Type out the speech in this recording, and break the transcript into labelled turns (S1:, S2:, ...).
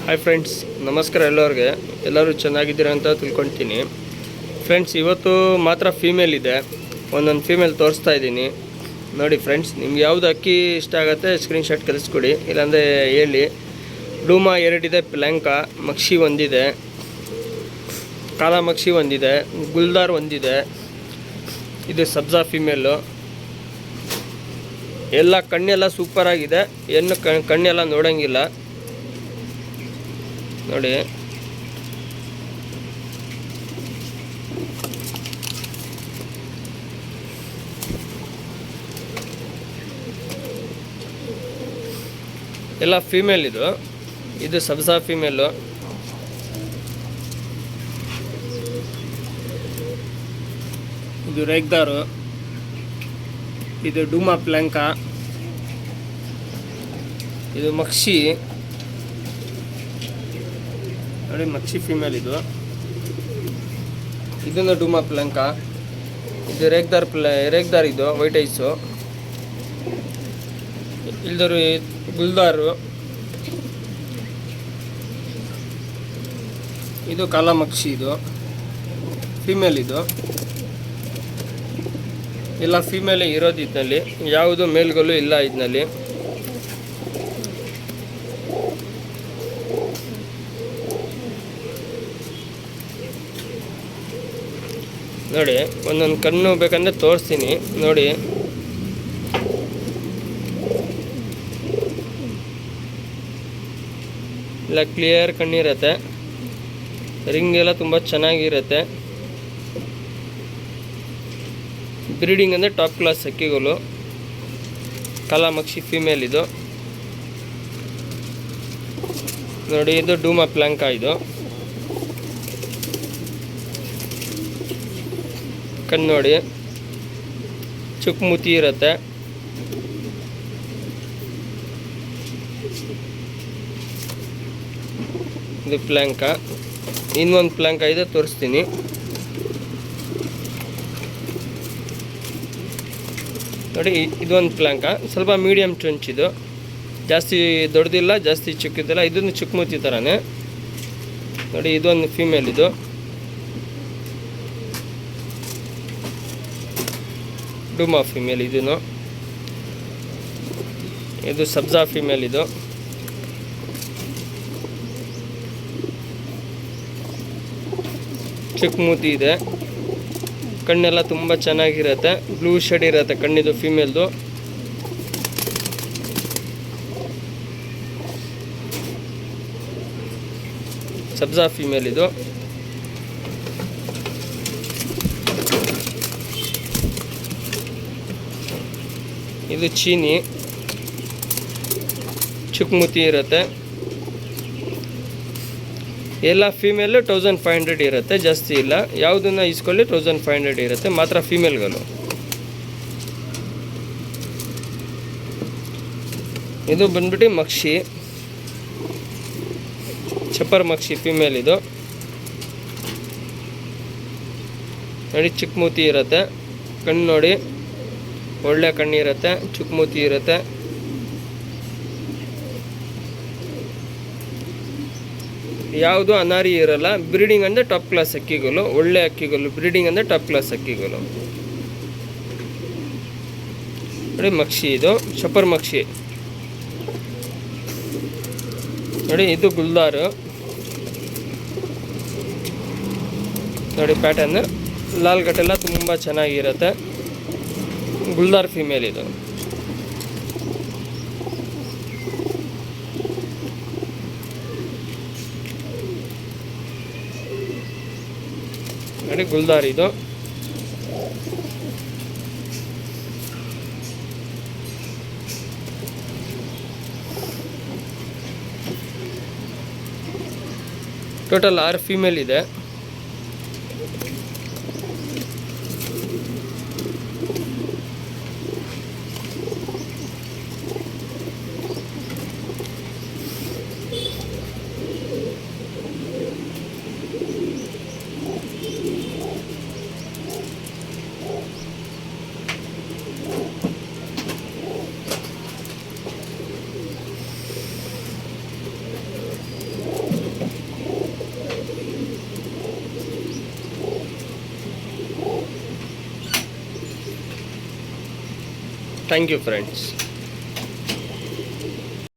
S1: Hi friends, ನಮಸ್ಕಾರ. ಎಲ್ಲರೂ ಚೆನ್ನಾಗಿದ್ದೀರಾ ಅಂತ ತಿಳ್ಕೊಳ್ತೀನಿ. ಫ್ರೆಂಡ್ಸ್, ಇವತ್ತು ಮಾತ್ರ ಫೀಮೇಲ್ ಇದೆ. ಒಂದೊಂದು ಫೀಮೇಲ್ ತೋರಿಸ್ತಾ ಇದ್ದೀನಿ ನೋಡಿ. ಫ್ರೆಂಡ್ಸ್, ನಿಮ್ಗೆ ಯಾವುದು ಅಕ್ಕಿ ಇಷ್ಟ ಆಗುತ್ತೆ ಸ್ಕ್ರೀನ್ಶಾಟ್ ಕಳಿಸ್ಕೊಡಿ, ಇಲ್ಲಾಂದರೆ ಹೇಳಿ. ಡೂಮಾ 2 ಇದೆ, ಪ್ಲ್ಯಾಂಕಾ ಮಕ್ಷಿ ಒಂದಿದೆ, ಕಾಲಾ ಮಕ್ಷಿ ಒಂದಿದೆ, ಗುಲ್ದಾರ್ ಒಂದಿದೆ. ಇದು ಸಬ್ಜಾ ಫೀಮೇಲು. ಎಲ್ಲ ಕಣ್ಣೆಲ್ಲ ಸೂಪರಾಗಿದೆ, ಏನು ಕಣ್ಣೆಲ್ಲ ನೋಡೋಂಗಿಲ್ಲ ನೋಡಿ. ಎಲ್ಲ ಫೀಮೇಲ್. ಇದು ಸಬ್ಜಾ ಫೀಮೇಲು. ಇದು ರೇಗ್ದಾರು. ಇದು ಡೂಮಾ ಪ್ಲ್ಯಾಂಕಾ. ಇದು ಮಕ್ಷಿ ನೋಡಿ, ಮಕ್ಷಿ ಫೀಮೇಲ್. ಇದನ್ನು ಡೂಮಾ ಪ್ಲ್ಯಾಂಕಾ. ಇದು ರೇಗ್ದಾರ್ ಇದು ವೈಟ್ ಐಸು. ಇಲ್ದರು ಗುಲ್ದಾರು. ಇದು ಕಾಲಾ ಮಕ್ಷಿ, ಇದು ಫೀಮೇಲ್. ಇದು ಎಲ್ಲ ಫೀಮೇಲೇ ಇರೋದು ಇದರಲ್ಲಿ, ಯಾವುದು ಮೇಲ್ಗಳು ಇಲ್ಲ ಇದರಲ್ಲಿ. ನೋಡಿ, ಒಂದೊಂದು ಕಣ್ಣು ಬೇಕಂದರೆ ತೋರಿಸ್ತೀನಿ ನೋಡಿ. ಇಲ್ಲ ಕ್ಲಿಯರ್ ಕಣ್ಣಿರುತ್ತೆ, ರಿಂಗ್ ಎಲ್ಲ ತುಂಬ ಚೆನ್ನಾಗಿರುತ್ತೆ. ಬ್ರೀಡಿಂಗ್ ಅಂದರೆ ಟಾಪ್ ಕ್ಲಾಸ್ ಹಕ್ಕಿಗಳು. ಕಾಲಾ ಮಕ್ಷಿ ಫೀಮೇಲ್ ಇದು ನೋಡಿ. ಇದು ಡೂಮಾ ಪ್ಲ್ಯಾಂಕಾ. ಇದು ಕಣ್ಣು ನೋಡಿ, ಚುಕ್ ಮೂತಿ ಇರುತ್ತೆ. ಇದು ಪ್ಲ್ಯಾಂಕಾ. ಇನ್ನೊಂದು ಪ್ಲ್ಯಾಂಕಾ ಇದೆ, ತೋರಿಸ್ತೀನಿ ನೋಡಿ. ಇದೊಂದು ಪ್ಲ್ಯಾಂಕಾ, ಸ್ವಲ್ಪ ಮೀಡಿಯಮ್ ಚೊಂಚಿದು, ಜಾಸ್ತಿ ದೊಡ್ಡದಿಲ್ಲ ಜಾಸ್ತಿ ಚಿಕ್ಕದಿಲ್ಲ. ಇದೊಂದು ಚಿಕ್ಕಮೂತಿ ಥರನೇ ನೋಡಿ. ಇದೊಂದು ಫೀಮೇಲ್. ಇದು ಡೂಮಾ ಫೀಮೇಲ್. ಇದು ಸಬ್ಜಾ ಫೀಮೇಲ್. ಇದು ಚಿಕ್ಕಮೂತಿ ಇದೆ, ಕಣ್ಣೆಲ್ಲ ತುಂಬ ಚೆನ್ನಾಗಿರುತ್ತೆ, ಬ್ಲೂ ಶೇಡ್ ಇರುತ್ತೆ ಕಣ್ಣಿದು ಫೀಮೇಲ್ದು. ಸಬ್ಜಾ ಫೀಮೇಲ್. ಇದು ಚೀನಿ, ಚಿಕ್ಕಮೂತಿ ಇರುತ್ತೆ. ಎಲ್ಲ ಫೀಮೇಲು 1500 ಇರುತ್ತೆ, ಜಾಸ್ತಿ ಇಲ್ಲ. ಯಾವುದನ್ನು ಇಸ್ಕೊಳ್ಳಿ 1500 ಇರುತ್ತೆ ಮಾತ್ರ ಫೀಮೇಲ್ಗಳು. ಇದು ಬಂದ್ಬಿಟ್ಟು ಮಕ್ಷಿ, ಚಪ್ಪರ್ ಮಕ್ಷಿ ಫೀಮೇಲ್. ಇದು ನೋಡಿ, ಚಿಕ್ಕಮೂತಿ ಇರುತ್ತೆ, ಕಣ್ಣು ನೋಡಿ ಒಳ್ಳೆ ಕಣ್ಣಿರುತ್ತೆ, ಚಿಕ್ಕಮೂತಿ ಇರುತ್ತೆ. ಯಾವುದು ಅನಾರಿ ಇರಲ್ಲ. ಬ್ರೀಡಿಂಗ್ ಅಂದರೆ ಟಾಪ್ ಕ್ಲಾಸ್ ಹಕ್ಕಿಗಳು, ಒಳ್ಳೆ ಹಕ್ಕಿಗಳು. ಬ್ರೀಡಿಂಗ್ ಅಂದರೆ ಟಾಪ್ ಕ್ಲಾಸ್ ಹಕ್ಕಿಗಳು ನೋಡಿ. ಮಕ್ಷಿ ಇದು ಚಪ್ಪರ್ ಮಕ್ಷಿ ನೋಡಿ. ಇದು ಗುಲ್ದಾರು ನೋಡಿ. ಪ್ಯಾಟರ್ನ್ ಲಾಲ್ ಗಟ್ಟೆಲ್ಲ ತುಂಬ ಚೆನ್ನಾಗಿರುತ್ತೆ. ಗುಲ್ದಾರ್ ಫೀಮೇಲ್. ಇದು ನೋಡಿ, ಗುಲ್ದಾರ್. ಇದು ಟೋಟಲ್ 6 ಫೀಮೇಲ್ ಇದೆ. Thank you friends.